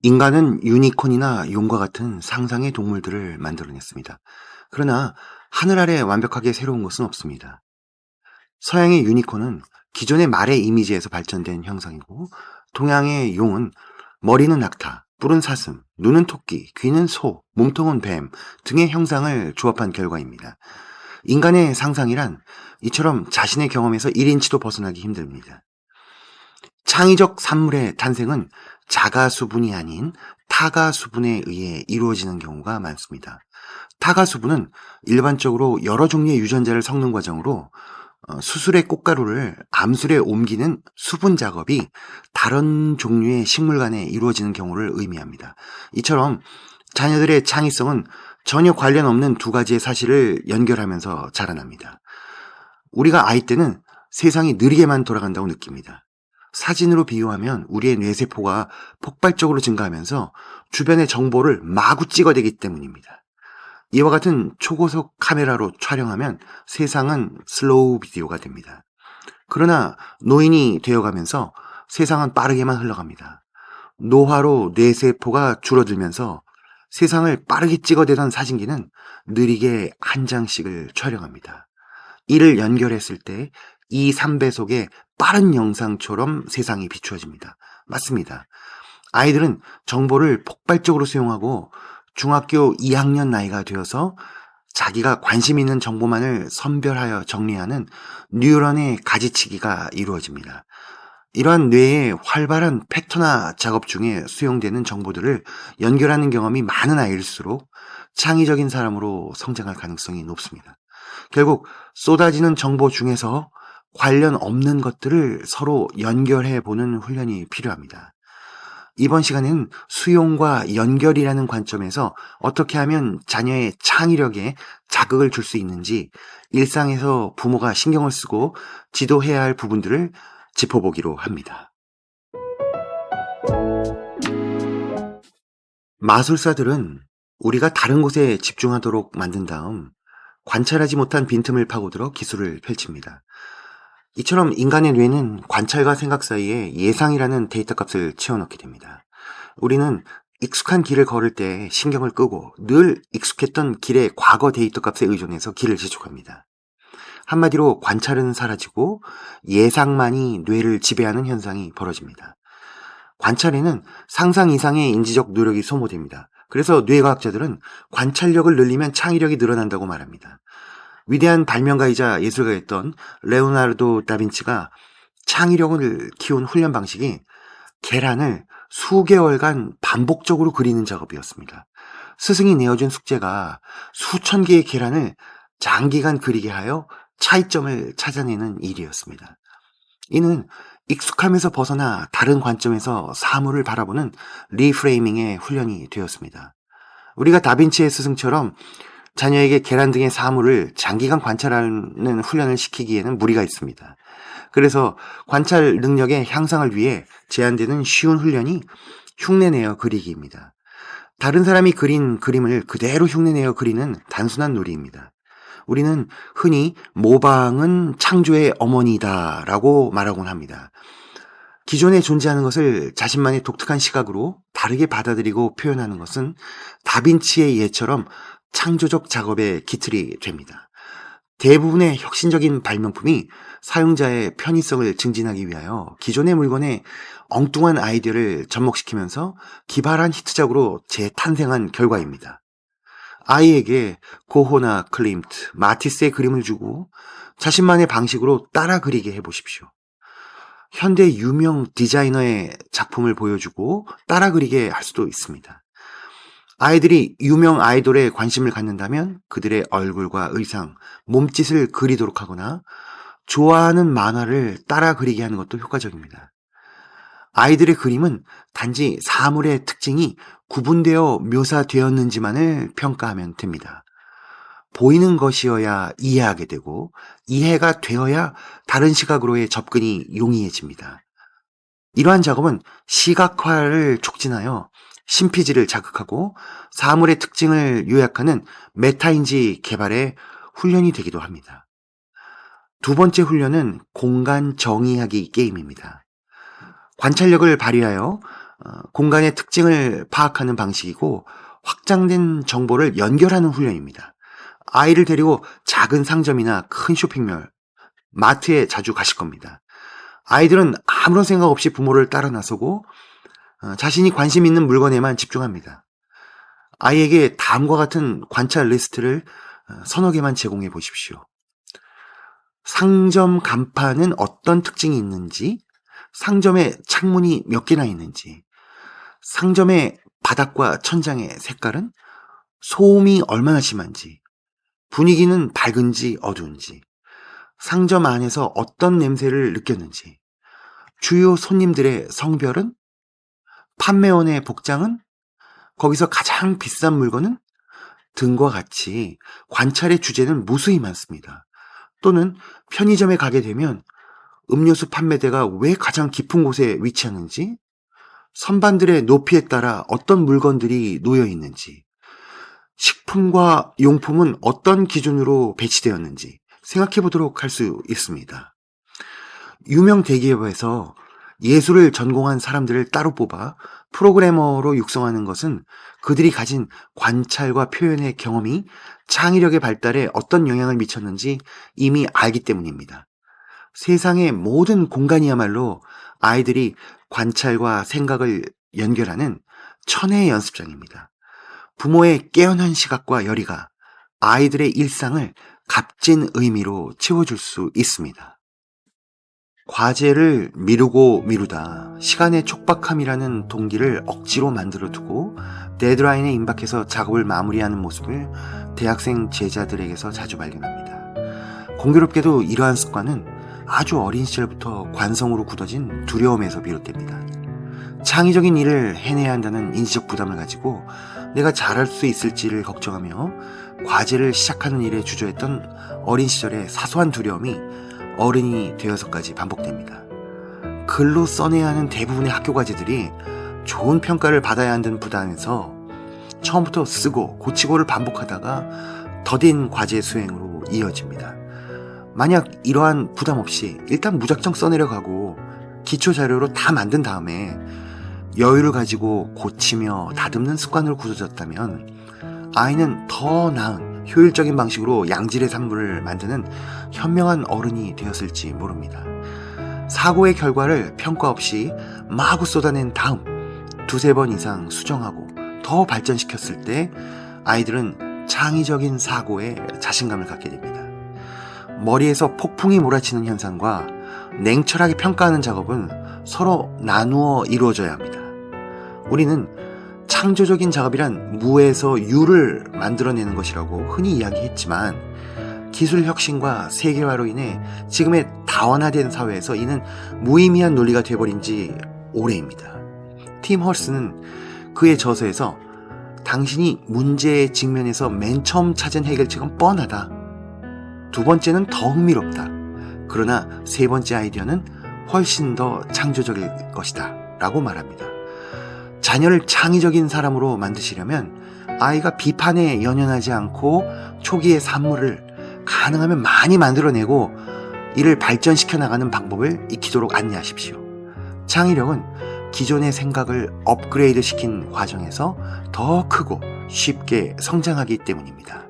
인간은 유니콘이나 용과 같은 상상의 동물들을 만들어냈습니다. 그러나 하늘 아래 완벽하게 새로운 것은 없습니다. 서양의 유니콘은 기존의 말의 이미지에서 발전된 형상이고, 동양의 용은 머리는 낙타, 뿔은 사슴, 눈은 토끼, 귀는 소, 몸통은 뱀 등의 형상을 조합한 결과입니다. 인간의 상상이란 이처럼 자신의 경험에서 1인치도 벗어나기 힘듭니다. 창의적 산물의 탄생은 자가수분이 아닌 타가수분에 의해 이루어지는 경우가 많습니다. 타가수분은 일반적으로 여러 종류의 유전자를 섞는 과정으로 수술의 꽃가루를 암술에 옮기는 수분 작업이 다른 종류의 식물 간에 이루어지는 경우를 의미합니다. 이처럼 자녀들의 창의성은 전혀 관련 없는 두 가지의 사실을 연결하면서 자라납니다. 우리가 아이 때는 세상이 느리게만 돌아간다고 느낍니다. 사진으로 비유하면 우리의 뇌세포가 폭발적으로 증가하면서 주변의 정보를 마구 찍어대기 때문입니다. 이와 같은 초고속 카메라로 촬영하면 세상은 슬로우 비디오가 됩니다. 그러나 노인이 되어가면서 세상은 빠르게만 흘러갑니다. 노화로 뇌세포가 줄어들면서 세상을 빠르게 찍어대던 사진기는 느리게 한 장씩을 촬영합니다. 이를 연결했을 때 2, 3배속의 빠른 영상처럼 세상이 비추어집니다. 맞습니다. 아이들은 정보를 폭발적으로 수용하고 중학교 2학년 나이가 되어서 자기가 관심 있는 정보만을 선별하여 정리하는 뉴런의 가지치기가 이루어집니다. 이러한 뇌의 활발한 패턴화 작업 중에 수용되는 정보들을 연결하는 경험이 많은 아이일수록 창의적인 사람으로 성장할 가능성이 높습니다. 결국 쏟아지는 정보 중에서 관련 없는 것들을 서로 연결해 보는 훈련이 필요합니다. 이번 시간에는 수용과 연결이라는 관점에서 어떻게 하면 자녀의 창의력에 자극을 줄 수 있는지 일상에서 부모가 신경을 쓰고 지도해야 할 부분들을 짚어보기로 합니다. 마술사들은 우리가 다른 곳에 집중하도록 만든 다음 관찰하지 못한 빈틈을 파고들어 기술을 펼칩니다. 이처럼 인간의 뇌는 관찰과 생각 사이에 예상이라는 데이터 값을 채워넣게 됩니다. 우리는 익숙한 길을 걸을 때 신경을 끄고 늘 익숙했던 길의 과거 데이터 값에 의존해서 길을 재촉합니다. 한마디로 관찰은 사라지고 예상만이 뇌를 지배하는 현상이 벌어집니다. 관찰에는 상상 이상의 인지적 노력이 소모됩니다. 그래서 뇌과학자들은 관찰력을 늘리면 창의력이 늘어난다고 말합니다. 위대한 발명가이자 예술가였던 레오나르도 다빈치가 창의력을 키운 훈련 방식이 계란을 수개월간 반복적으로 그리는 작업이었습니다. 스승이 내어준 숙제가 수천 개의 계란을 장기간 그리게 하여 차이점을 찾아내는 일이었습니다. 이는 익숙함에서 벗어나 다른 관점에서 사물을 바라보는 리프레이밍의 훈련이 되었습니다. 우리가 다빈치의 스승처럼 자녀에게 계란 등의 사물을 장기간 관찰하는 훈련을 시키기에는 무리가 있습니다. 그래서 관찰 능력의 향상을 위해 제안되는 쉬운 훈련이 흉내내어 그리기입니다. 다른 사람이 그린 그림을 그대로 흉내내어 그리는 단순한 놀이입니다. 우리는 흔히 모방은 창조의 어머니다라고 말하곤 합니다. 기존에 존재하는 것을 자신만의 독특한 시각으로 다르게 받아들이고 표현하는 것은 다빈치의 예처럼 창조적 작업의 기틀이 됩니다. 대부분의 혁신적인 발명품이 사용자의 편의성을 증진하기 위하여 기존의 물건에 엉뚱한 아이디어를 접목시키면서 기발한 히트작으로 재탄생한 결과입니다. 아이에게 고호나 클림트, 마티스의 그림을 주고 자신만의 방식으로 따라 그리게 해보십시오. 현대 유명 디자이너의 작품을 보여주고 따라 그리게 할 수도 있습니다. 아이들이 유명 아이돌에 관심을 갖는다면 그들의 얼굴과 의상, 몸짓을 그리도록 하거나 좋아하는 만화를 따라 그리게 하는 것도 효과적입니다. 아이들의 그림은 단지 사물의 특징이 구분되어 묘사되었는지만을 평가하면 됩니다. 보이는 것이어야 이해하게 되고 이해가 되어야 다른 시각으로의 접근이 용이해집니다. 이러한 작업은 시각화를 촉진하여 신피지를 자극하고 사물의 특징을 요약하는 메타인지 개발의 훈련이 되기도 합니다. 두 번째 훈련은 공간 정의하기 게임입니다. 관찰력을 발휘하여 공간의 특징을 파악하는 방식이고 확장된 정보를 연결하는 훈련입니다. 아이를 데리고 작은 상점이나 큰 쇼핑몰, 마트에 자주 가실 겁니다. 아이들은 아무런 생각 없이 부모를 따라 나서고 자신이 관심 있는 물건에만 집중합니다. 아이에게 다음과 같은 관찰 리스트를 서너 개만 제공해 보십시오. 상점 간판은 어떤 특징이 있는지, 상점에 창문이 몇 개나 있는지, 상점의 바닥과 천장의 색깔은, 소음이 얼마나 심한지, 분위기는 밝은지 어두운지, 상점 안에서 어떤 냄새를 느꼈는지, 주요 손님들의 성별은, 판매원의 복장은, 거기서 가장 비싼 물건은 등과 같이 관찰의 주제는 무수히 많습니다. 또는 편의점에 가게 되면 음료수 판매대가 왜 가장 깊은 곳에 위치하는지, 선반들의 높이에 따라 어떤 물건들이 놓여 있는지, 식품과 용품은 어떤 기준으로 배치되었는지 생각해 보도록 할 수 있습니다. 유명 대기업에서 예술을 전공한 사람들을 따로 뽑아 프로그래머로 육성하는 것은 그들이 가진 관찰과 표현의 경험이 창의력의 발달에 어떤 영향을 미쳤는지 이미 알기 때문입니다. 세상의 모든 공간이야말로 아이들이 관찰과 생각을 연결하는 천혜의 연습장입니다. 부모의 깨어난 시각과 열의가 아이들의 일상을 값진 의미로 채워줄 수 있습니다. 과제를 미루고 미루다 시간의 촉박함이라는 동기를 억지로 만들어 두고 데드라인에 임박해서 작업을 마무리하는 모습을 대학생 제자들에게서 자주 발견합니다. 공교롭게도 이러한 습관은 아주 어린 시절부터 관성으로 굳어진 두려움에서 비롯됩니다. 창의적인 일을 해내야 한다는 인지적 부담을 가지고 내가 잘할 수 있을지를 걱정하며 과제를 시작하는 일에 주저했던 어린 시절의 사소한 두려움이 어른이 되어서까지 반복됩니다. 글로 써내야 하는 대부분의 학교 과제들이 좋은 평가를 받아야 한다는 부담에서 처음부터 쓰고 고치고를 반복하다가 더딘 과제 수행으로 이어집니다. 만약 이러한 부담 없이 일단 무작정 써내려가고 기초 자료로 다 만든 다음에 여유를 가지고 고치며 다듬는 습관으로 굳어졌다면 아이는 더 나은 효율적인 방식으로 양질의 산물을 만드는 현명한 어른이 되었을지 모릅니다. 사고의 결과를 평가 없이 마구 쏟아낸 다음 두세 번 이상 수정하고 더 발전시켰을 때 아이들은 창의적인 사고에 자신감을 갖게 됩니다. 머리에서 폭풍이 몰아치는 현상과 냉철하게 평가하는 작업은 서로 나누어 이루어져야 합니다. 우리는 창조적인 작업이란 무에서 유를 만들어내는 것이라고 흔히 이야기했지만 기술 혁신과 세계화로 인해 지금의 다원화된 사회에서 이는 무의미한 논리가 되어버린 지 오래입니다. 팀 헐스는 그의 저서에서 당신이 문제에 직면해서 맨 처음 찾은 해결책은 뻔하다. 두 번째는 더 흥미롭다. 그러나 세 번째 아이디어는 훨씬 더 창조적일 것이다. 라고 말합니다. 자녀를 창의적인 사람으로 만드시려면 아이가 비판에 연연하지 않고 초기의 산물을 가능하면 많이 만들어내고 이를 발전시켜 나가는 방법을 익히도록 안내하십시오. 창의력은 기존의 생각을 업그레이드 시킨 과정에서 더 크고 쉽게 성장하기 때문입니다.